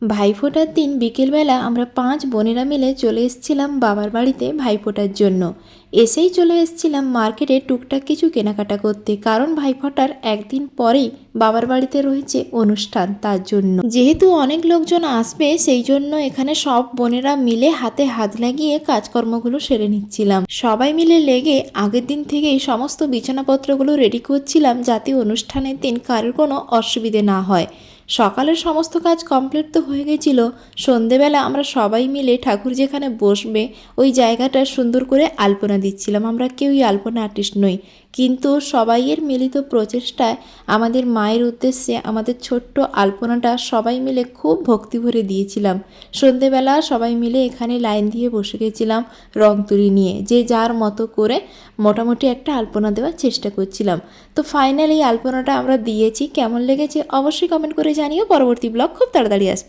ভাইফোঁটার দিন বিকেলবেলা আমরা 5 বোনেরা মিলে চলে এসেছিলাম বাবার বাড়িতে ভাইফোঁটার জন্য। এসেই চলে এসেছিলাম মার্কেটে টুকটাক কিছু কেনাকাটা করতে, কারণ ভাইফোঁটার একদিন পরেই বাবার বাড়িতে রয়েছে অনুষ্ঠান। তার জন্য যেহেতু অনেক লোকজন আসবে, সেই জন্য এখানে সব বোনেরা মিলে হাতে হাত লাগিয়ে কাজকর্মগুলো সেরে নিচ্ছিলাম। সবাই মিলে লেগে আগের দিন থেকেই সমস্ত বিছানাপত্রগুলো রেডি করছিলাম, যাতে অনুষ্ঠানের দিন কারোর কোনো অসুবিধে না হয়। সকালের সমস্ত কাজ কমপ্লিট তো হয়ে গেছিলো। সন্ধেবেলা আমরা সবাই মিলে ঠাকুর যেখানে বসবে ওই জায়গাটা সুন্দর করে আলপনা দিচ্ছিলাম। আমরা কেউই আলপনা আর্টিস্ট নই, কিন্তু সবাইয়ের মিলিত প্রচেষ্টায় আমাদের মায়ের উদ্দেশ্যে আমাদের ছোট্ট আলপনাটা সবাই মিলে খুব ভক্তি ভরে দিয়েছিলাম। সন্ধেবেলা সবাই মিলে এখানে লাইন দিয়ে বসে গেছিলাম রং তুলি নিয়ে, যে যার মতো করে মোটামুটি একটা আলপনা দেওয়ার চেষ্টা করছিলাম। তো ফাইনালি এই আলপনাটা আমরা দিয়েছি। কেমন লেগেছে অবশ্যই কমেন্ট করে জানিও। পরবর্তী ব্লগ খুব তাড়াতাড়ি আসবে।